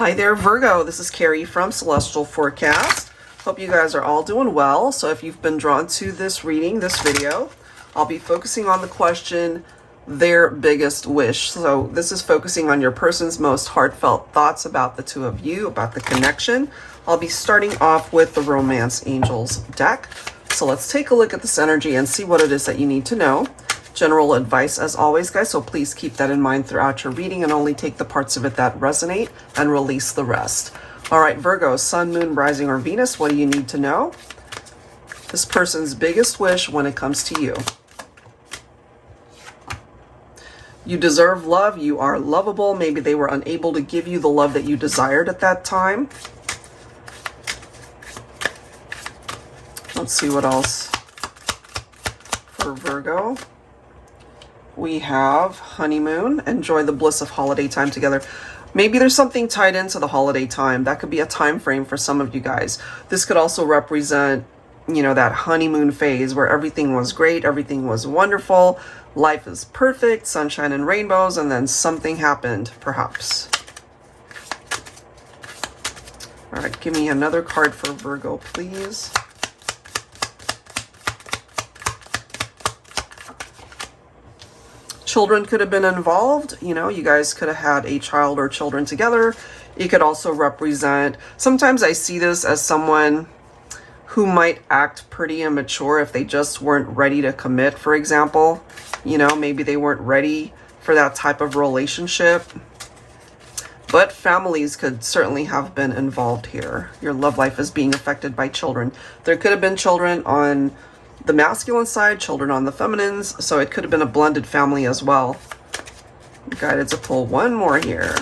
Hi there, Virgo. This is Carrie from Celestial Forecast. Hope you guys are all doing well. So if you've been drawn to this reading, this video, I'll be focusing on the question, their biggest wish. So this is focusing on your person's most heartfelt thoughts about the two of you, about the connection. I'll be starting off with the Romance Angels deck. So let's take a look at this energy and see what it is that you need to know. General advice as always, guys, so please keep that in mind throughout your reading and only take the parts of it that resonate and release the rest. All right, Virgo, Sun, Moon, Rising, or Venus, what do you need to know? This person's biggest wish when it comes to you. You deserve love. You are lovable. Maybe they were unable to give you the love that you desired at that time. Let's see what else for Virgo. We have honeymoon. Enjoy the bliss of holiday time together. Maybe there's something tied into the holiday time. That could be a time frame for some of you guys. This could also represent, you know, that honeymoon phase where everything was great, everything was wonderful, life is perfect, sunshine and rainbows, and then something happened, perhaps. All right, give me another card for Virgo, please. Children could have been involved. You know, you guys could have had a child or children together. It could also represent, sometimes I see this as someone who might act pretty immature if they just weren't ready to commit, for example. You know, maybe they weren't ready for that type of relationship. But families could certainly have been involved here. Your love life is being affected by children. There could have been children on the masculine side, children on the feminines, so it could have been a blended family as well. Guided to pull one more here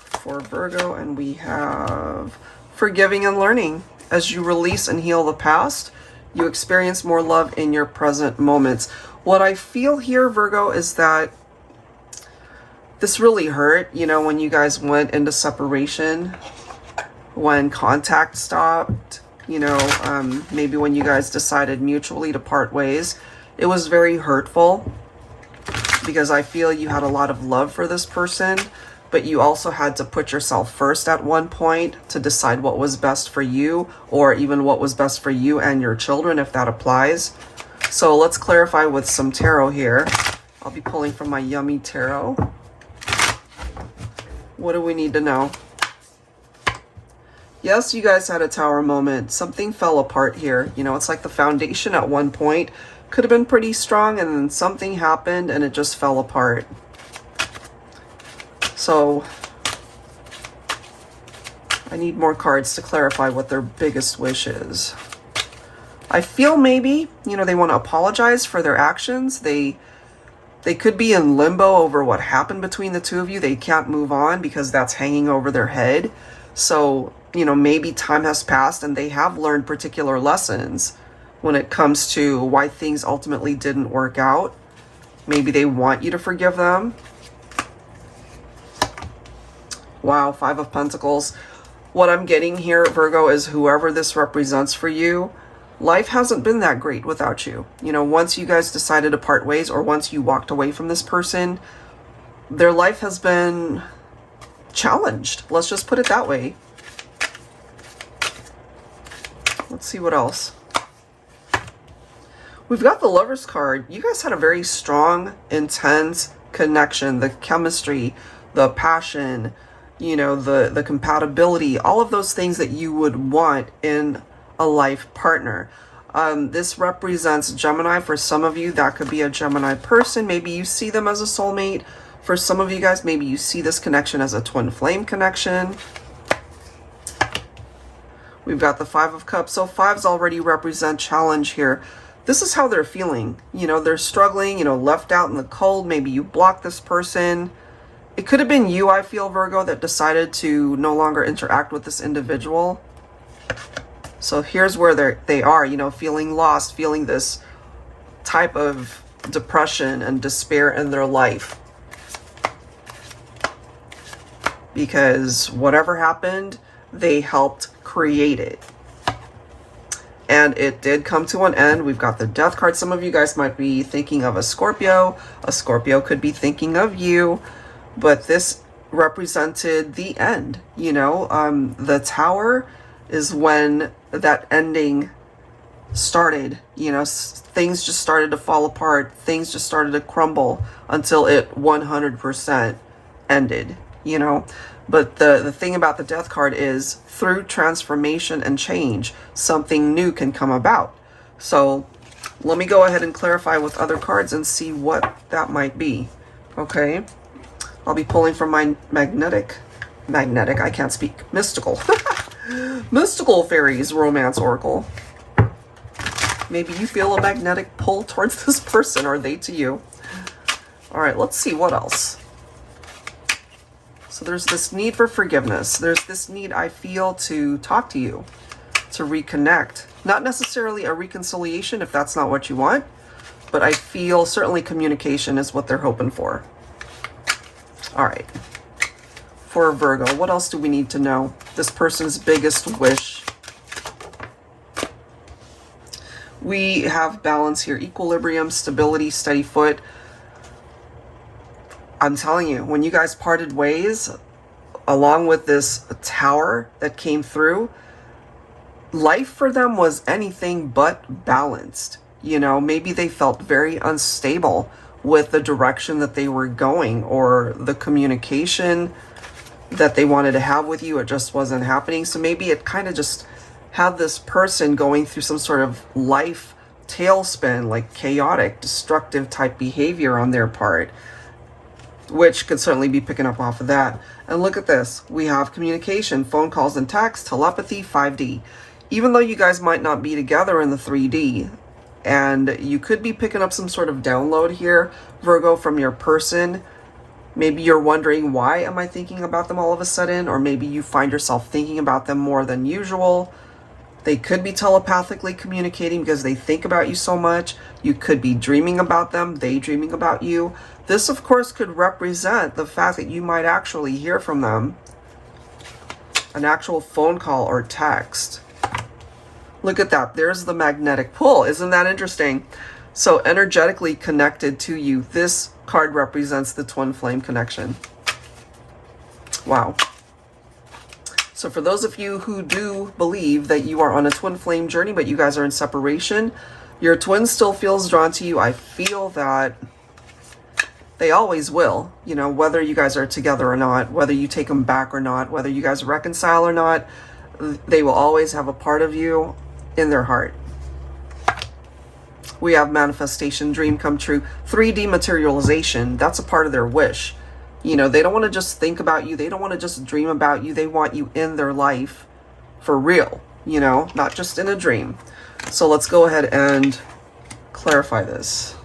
for Virgo, and we have forgiving and learning. As you release and heal the past, you experience more love in your present moments. What I feel here, Virgo, is that this really hurt, you know, when you guys went into separation, when contact stopped. You know, maybe when you guys decided mutually to part ways, it was very hurtful because I feel you had a lot of love for this person, but you also had to put yourself first at one point to decide what was best for you, or even what was best for you and your children, if that applies. So let's clarify with some tarot here. I'll be pulling from my Yummy Tarot. What do we need to know? Yes, you guys had a tower moment. Something fell apart here. You know, it's like the foundation at one point could have been pretty strong, and then something happened and it just fell apart. So I need more cards to clarify what their biggest wish is. I feel maybe, you know, they want to apologize for their actions. They could be in limbo over what happened between the two of you. They can't move on because that's hanging over their head. So, you know, maybe time has passed and they have learned particular lessons when it comes to why things ultimately didn't work out. Maybe they want you to forgive them. Wow, Five of Pentacles. What I'm getting here, Virgo, is whoever this represents for you, life hasn't been that great without you. You know, once you guys decided to part ways, or once you walked away from this person, their life has been challenged. Let's just put it that way. Let's see what else. We've got the Lovers card. You guys had a very strong, intense connection, the chemistry, the passion, you know, the compatibility, all of those things that you would want in a life partner. This represents Gemini. For some of you, that could be a Gemini person. Maybe you see them as a soulmate. For some of you guys, maybe you see this connection as a twin flame connection. We've got the Five of Cups. So fives already represent challenge here. This is how they're feeling. You know, they're struggling, you know, left out in the cold. Maybe you blocked this person. It could have been you, I feel, Virgo, that decided to no longer interact with this individual. So here's where they are, you know, feeling lost, feeling this type of depression and despair in their life. Because whatever happened, they helped create it. And it did come to an end. We've got the Death card. Some of you guys might be thinking of a Scorpio. A Scorpio could be thinking of you. But this represented the end, you know. The Tower is when that ending started, you know. Things just started to fall apart, things just started to crumble until it 100% ended, you know. But the thing about the Death card is, through transformation and change, something new can come about. So let me go ahead and clarify with other cards and see what that might be. Okay, I'll be pulling from my magnetic, I can't speak, mystical, mystical fairies romance oracle. Maybe you feel a magnetic pull towards this person, or they to you. All right, let's see what else. So there's this need for forgiveness. There's this need I feel to talk to you, to reconnect. Not necessarily a reconciliation if that's not what you want, but I feel certainly communication is what they're hoping for. All right. For Virgo, what else do we need to know? This person's biggest wish. We have balance here, equilibrium, stability, steady foot. I'm telling you, when you guys parted ways, along with this Tower that came through, life for them was anything but balanced. You know, maybe they felt very unstable with the direction that they were going, or the communication that they wanted to have with you. It just wasn't happening. So maybe it kind of just had this person going through some sort of life tailspin, like chaotic, destructive type behavior on their part, which could certainly be picking up off of that. And look at this. We have communication, phone calls and text, telepathy, 5D. Even though you guys might not be together in the 3D, and you could be picking up some sort of download here, Virgo, from your person. Maybe you're wondering, why am I thinking about them all of a sudden? Or maybe you find yourself thinking about them more than usual. They could be telepathically communicating because they think about you so much. You could be dreaming about them, they dreaming about you. This, of course, could represent the fact that you might actually hear from them. An actual phone call or text. Look at that. There's the magnetic pull. Isn't that interesting? So energetically connected to you. This card represents the twin flame connection. Wow. So for those of you who do believe that you are on a twin flame journey, but you guys are in separation, your twin still feels drawn to you. I feel that they always will, you know, whether you guys are together or not, whether you take them back or not, whether you guys reconcile or not, they will always have a part of you in their heart. We have manifestation, dream come true, 3D materialization. That's a part of their wish. You know, they don't want to just think about you. They don't want to just dream about you. They want you in their life for real, you know, not just in a dream. So let's go ahead and clarify this.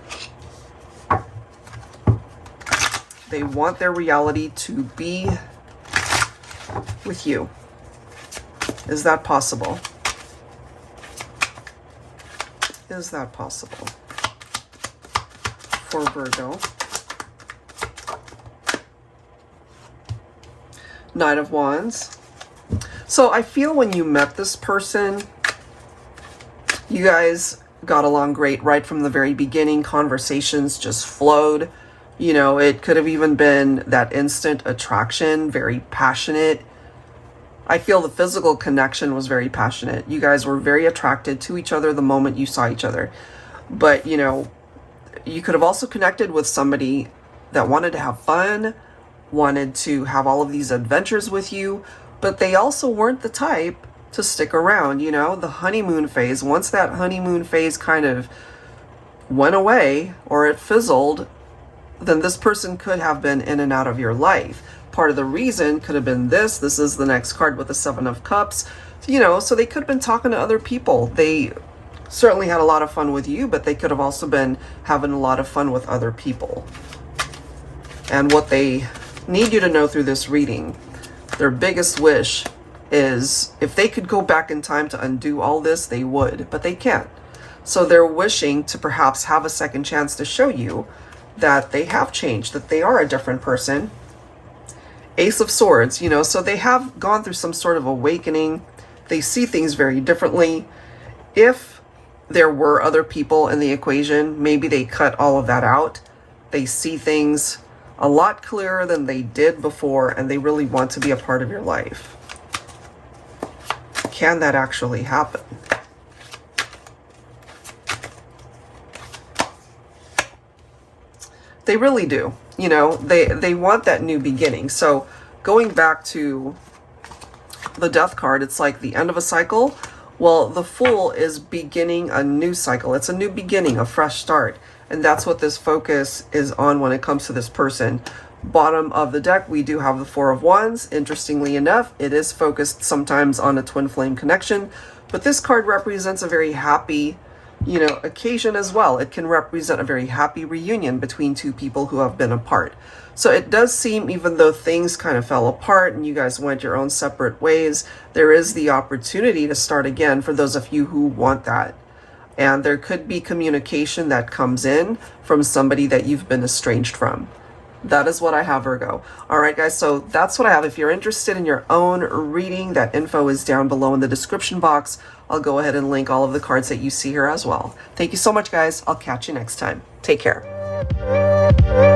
They want their reality to be with you. Is that possible? Is that possible for Virgo? Knight of Wands. So I feel when you met this person, you guys got along great right from the very beginning. Conversations just flowed. You know, it could have even been that instant attraction, very passionate. I feel the physical connection was very passionate. You guys were very attracted to each other the moment you saw each other. But, you know, you could have also connected with somebody that wanted to have fun, wanted to have all of these adventures with you, but they also weren't the type to stick around, you know, the honeymoon phase. Once that honeymoon phase kind of went away or it fizzled, then this person could have been in and out of your life. Part of the reason could have been this. This is the next card with the 7 of Cups. You know, so they could have been talking to other people. They certainly had a lot of fun with you, but they could have also been having a lot of fun with other people. And what they need you to know through this reading, their biggest wish is, if they could go back in time to undo all this, they would, but they can't. So they're wishing to perhaps have a second chance to show you that they have changed, that they are a different person. Ace of Swords, you know, so they have gone through some sort of awakening. They see things very differently. If there were other people in the equation, maybe they cut all of that out. They see things a lot clearer than they did before, and they really want to be a part of your life. Can that actually happen? They really do. You know, they want that new beginning. So going back to the Death card, it's like the end of a cycle. Well, the Fool is beginning a new cycle. It's a new beginning, a fresh start. And that's what this focus is on when it comes to this person. Bottom of the deck, we do have the Four of Wands. Interestingly enough, it is focused sometimes on a twin flame connection. But this card represents a very happy, you know, occasion as well. It can represent a very happy reunion between two people who have been apart. So it does seem, even though things kind of fell apart and you guys went your own separate ways, there is the opportunity to start again for those of you who want that. And there could be communication that comes in from somebody that you've been estranged from. That is what I have, Virgo. All right, guys, so that's what I have. If you're interested in your own reading, that info is down below in the description box. I'll go ahead and link all of the cards that you see here as well. Thank you so much, guys. I'll catch you next time. Take care.